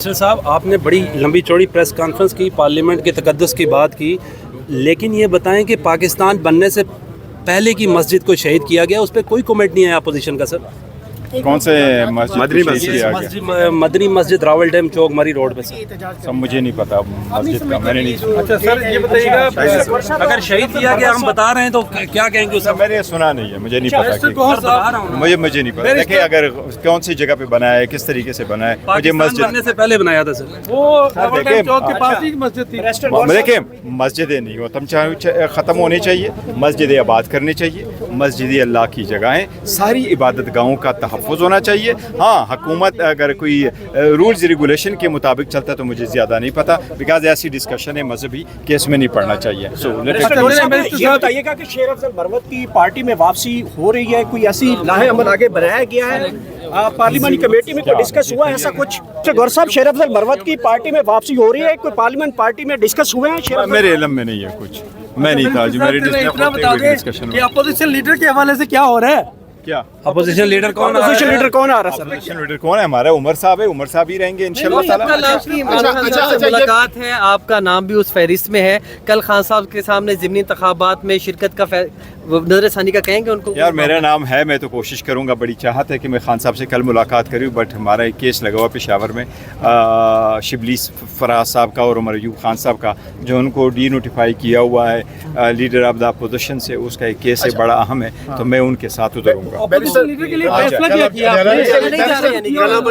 صاحب آپ نے بڑی لمبی چوڑی پریس کانفرنس کی، پارلیمنٹ کے تقدس کی بات کی، لیکن یہ بتائیں کہ پاکستان بننے سے پہلے کی مسجد کو شہید کیا گیا، اس پہ کوئی کومنٹ نہیں ہے اپوزیشن کا؟ سر مدنی مسجد راول ڈیم چوک مری روڈ پہ؟ سب مجھے نہیں پتا مسجد کا، میں نے نہیں سنا۔ اچھا سر یہ بتائیے گا اگر شہید کیا گیا ہم بتا رہے ہیں تو کیا کہیں گے؟ میں نے سنا نہیں ہے، مجھے نہیں پتا، مجھے نہیں پتا۔ دیکھیں اگر کون سی جگہ پہ بنا ہے، کس طریقے سے بنا ہے، مجھے مسجد بننے سے پہلے بنایا تھا سر، وہ راول ڈیم چوک کے پاس ہی مسجد تھی۔ دیکھیں مسجدیں نہیں ہوتا ختم ہونے چاہیے، مسجدیں آباد کرنی چاہیے، مسجدیں اللہ کی جگہیں، ساری عبادت گاہوں کا تحفظ ہونا چاہیے۔ ہاں حکومت اگر کوئی رولز ریگولیشن کے مطابق چلتا ہے تو مجھے زیادہ نہیں پتا، بیکاز ایسی ڈسکشن ہے مذہبی کیس میں نہیں پڑھنا چاہیے۔ یہ بتائیے گا کہ شیر افضل مروت کی پارٹی میں واپسی ہو رہی ہے، کوئی ایسی لاہ عمل آگے بڑھایا گیا ہے؟ پارلیمانی کمیٹی میں کوئی ڈسکس ہوا ہے ایسا کچھ؟ گور صاحب شیر افضل مروت کی پارٹی میں واپسی ہو رہی ہے، کوئی پارلیمنٹ پارٹی میں ڈسکس ہوئے ہیں؟ میرے علم میں نہیں ہے کچھ، میں نہیں تھا جو میری ڈسکشن۔ اپوزیشن لیڈر کے حوالے سے کیا ہو رہا ہے؟ کیا اپوزیشن لیڈر کون ہے؟ اپوزیشن لیڈر کون آ رہا ہے؟ اپوزیشن لیڈر کون ہے؟ ہمارا عمر صاحب ہے، عمر صاحب ہی رہیں گے انشاءاللہ تعالی۔ ملاقات ہے، آپ کا نام بھی اس فہرست میں ہے، کل خان صاحب کے سامنے ضمنی انتخابات میں شرکت کا نظر ثانی کا کہیں گے ان کو؟ یار میرا نام ہے، میں تو کوشش کروں گا، بڑی چاہت ہے کہ میں خان صاحب سے کل ملاقات کروں، بٹ ہمارا ایک کیس لگا ہوا پشاور میں شبلی فراز صاحب کا اور عمر ایوب خان صاحب کا، جو ان کو ڈی نوٹیفائی کیا ہوا ہے لیڈر آف دا اپوزیشن سے، اس کا ایک کیس ہے بڑا اہم ہے، تو میں ان کے ساتھ اتروں گا۔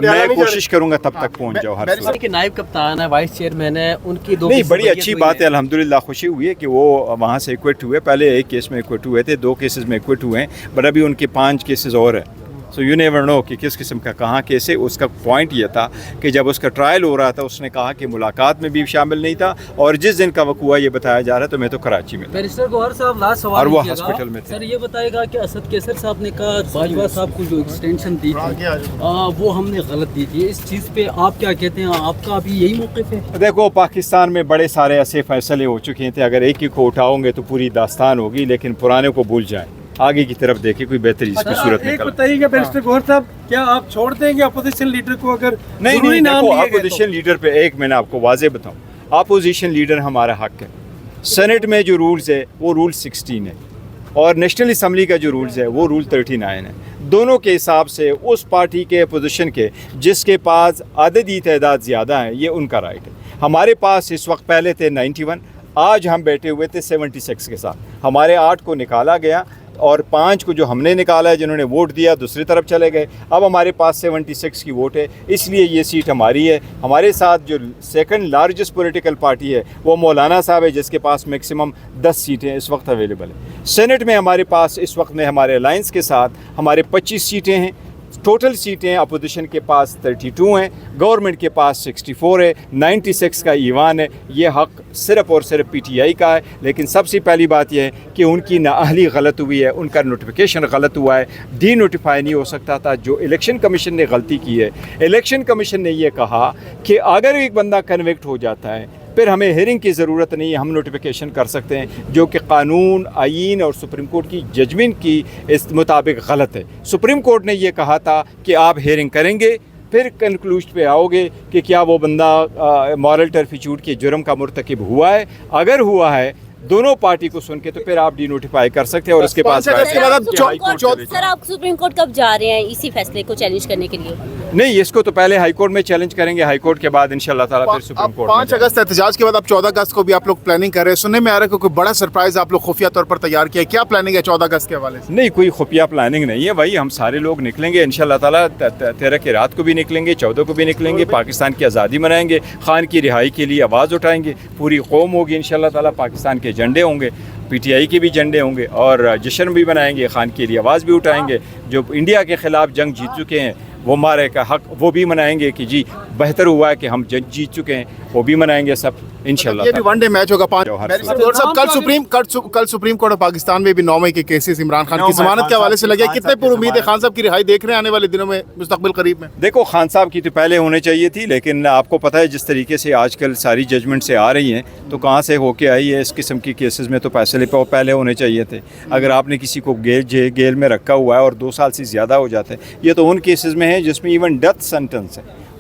میں کوشش کروں گا تب تک پہنچ جاؤ ہر صورت۔ نائب کپتان ہے، وائس چیئرمین ہے، ان کی دو نہیں بڑی اچھی بات ہے، الحمدللہ خوشی ہوئی ہے کہ وہ وہاں سے ایکوٹ ہوئے، پہلے ایک کیس میں ایکوٹ ہوئے تھے، 2 کیسز میں ایکوٹ ہوئے ہیں، بٹ ابھی ان کے 5 کیسز اور ہیں، سو یو نیور نو کہ کس قسم کا کہاں کیس ہے۔ اس کا پوائنٹ یہ تھا کہ جب اس کا ٹرائل ہو رہا تھا اس نے کہا کہ ملاقات میں بھی شامل نہیں تھا، اور جس دن کا وقوع یہ بتایا جا رہا ہے تو میں تو کراچی میں تھا، بیرسٹر گوہر صاحب لاسٹ سوال اور وہ ہاسپٹل میں تھے۔ سر یہ بتائے گا کہ اسد کیسر صاحب نے کہا باجوہ صاحب کو جو ایکسٹینشن دی تھی وہ ہم نے غلط دی تھی، اس چیز پہ آپ کیا کہتے ہیں؟ آپ کا ابھی یہی موقف ہے؟ دیکھو پاکستان میں بڑے سارے ایسے فیصلے ہو چکے تھے، اگر ایک ہی کو اٹھاؤ گے تو پوری داستان ہوگی، لیکن پرانے کو بھول جائیں، آگے کی طرف دیکھیں کوئی بہتری اس کی صورت ایک نکل۔ بتائیے گا بیرسٹر گوہر صاحب، کیا آپ چھوڑ دیں گے اپوزیشن لیڈر کو اگر نہیں دیکھو اپوزیشن لیڈر پہ ایک میں نے آپ کو واضح بتاؤں، اپوزیشن لیڈر ہمارا حق ہے، سینٹ میں جو رولز ہے وہ رول 16 ہے، اور نیشنل اسمبلی کا جو رولز ہے وہ رول 39 ہے، دونوں کے حساب سے اس پارٹی کے اپوزیشن کے جس کے پاس عددی تعداد زیادہ ہیں یہ ان کا رائٹ ہے۔ ہمارے پاس اس وقت پہلے تھے 91، آج ہم بیٹھے ہوئے تھے 76 کے ساتھ، ہمارے 8 کو نکالا گیا اور 5 کو جو ہم نے نکالا ہے جنہوں نے ووٹ دیا دوسری طرف چلے گئے، اب ہمارے پاس 76 کی ووٹ ہے، اس لیے یہ سیٹ ہماری ہے۔ ہمارے ساتھ جو سیکنڈ لارجسٹ پولیٹیکل پارٹی ہے وہ مولانا صاحب ہے، جس کے پاس میکسیمم 10 سیٹیں اس وقت اویلیبل ہیں۔ سینٹ میں ہمارے پاس اس وقت میں ہمارے الائنس کے ساتھ ہمارے 25 سیٹیں ہیں، ٹوٹل سیٹیں اپوزیشن کے پاس 32 ہیں، گورنمنٹ کے پاس 64 ہے، 96 کا ایوان ہے۔ یہ حق صرف اور صرف پی ٹی آئی کا ہے، لیکن سب سے پہلی بات یہ ہے کہ ان کی نااہلی غلط ہوئی ہے، ان کا نوٹیفیکیشن غلط ہوا ہے، ڈی نوٹیفائی نہیں ہو سکتا تھا، جو الیکشن کمیشن نے غلطی کی ہے۔ الیکشن کمیشن نے یہ کہا کہ اگر ایک بندہ کنوکٹ ہو جاتا ہے پھر ہمیں ہیئرنگ کی ضرورت نہیں ہے، ہم نوٹیفیکیشن کر سکتے ہیں، جو کہ قانون، آئین اور سپریم کورٹ کی ججمنٹ کی اس مطابق غلط ہے۔ سپریم کورٹ نے یہ کہا تھا کہ آپ ہیئرنگ کریں گے، پھر کنکلوژن پہ آؤ گے کہ کیا وہ بندہ مورل ٹرفیچوڈ کے جرم کا مرتکب ہوا ہے، اگر ہوا ہے دونوں پارٹی کو سن کے تو پھر آپ ڈی نوٹیفائی کر سکتے ہیں، اور اس کے پاس سر آپ سپریم کورٹ کب جا رہے ہیں اسی فیصلے کو چیلنج کرنے کے لیے؟ نہیں، اس کو تو پہلے ہائی کورٹ میں چیلنج کریں گے، ہائی کورٹ کے بعد انشاءاللہ تعالیٰ پھر سپریم کورٹ۔ 5 اگست احتجاج کے بعد اب 14 اگست کو بھی آپ لوگ پلاننگ کر رہے ہیں، سننے میں آ رہا ہے کہ کوئی بڑا سرپرائز آپ لوگ خفیہ طور پر تیار کیا ہے، کیا پلاننگ ہے 14 اگست کے حوالے سے؟ نہیں، کوئی خفیہ پلاننگ نہیں ہے بھائی، ہم سارے لوگ نکلیں گے انشاءاللہ تعالیٰ، 13 کی رات کو بھی نکلیں گے، 14 کو بھی نکلیں گے، پاکستان کی آزادی منائیں گے، خان کی رہائی کے لیے آواز اٹھائیں گے، پوری قوم ہوگی انشاءاللہ تعالیٰ، پاکستان کے جھنڈے ہوں گے، پی ٹی آئی کے بھی جھنڈے ہوں گے، اور جشن بھی منائیں گے، خان کے لیے آواز بھی اٹھائیں گے، جو انڈیا کے خلاف جنگ جیت چکے ہیں وہ مارے کا حق وہ بھی منائیں گے کہ جی بہتر ہوا ہے کہ ہم جنگ جیت چکے ہیں، وہ بھی منائیں گے سب انشاءاللہ۔ یہ بھی ون ڈے میچ ہوگا 5 کل سپریم کورٹ آف پاکستان میں بھی 9 مئی کے کیسز عمران خان کی ضمانت کے حوالے سے لگے، کتنے پر امید ہے خان صاحب کی رہائی دیکھ رہے ہیں آنے والے دنوں میں مستقبل قریب میں؟ دیکھو خان صاحب کی تو پہلے ہونے چاہیے تھی، لیکن آپ کو پتہ ہے جس طریقے سے آج کل ساری ججمنٹ سے آ رہی ہیں تو کہاں سے ہو کے آئی ہے، اس قسم کی کیسز میں تو فیصلے پہلے ہونے چاہیے تھے۔ اگر آپ نے کسی کو گیل میں رکھا ہوا ہے اور 2 سال سے زیادہ ہو جاتے ہیں، یہ تو ان کیسز میں ہے جس میں ایون ڈیتھ سینٹنس ہے،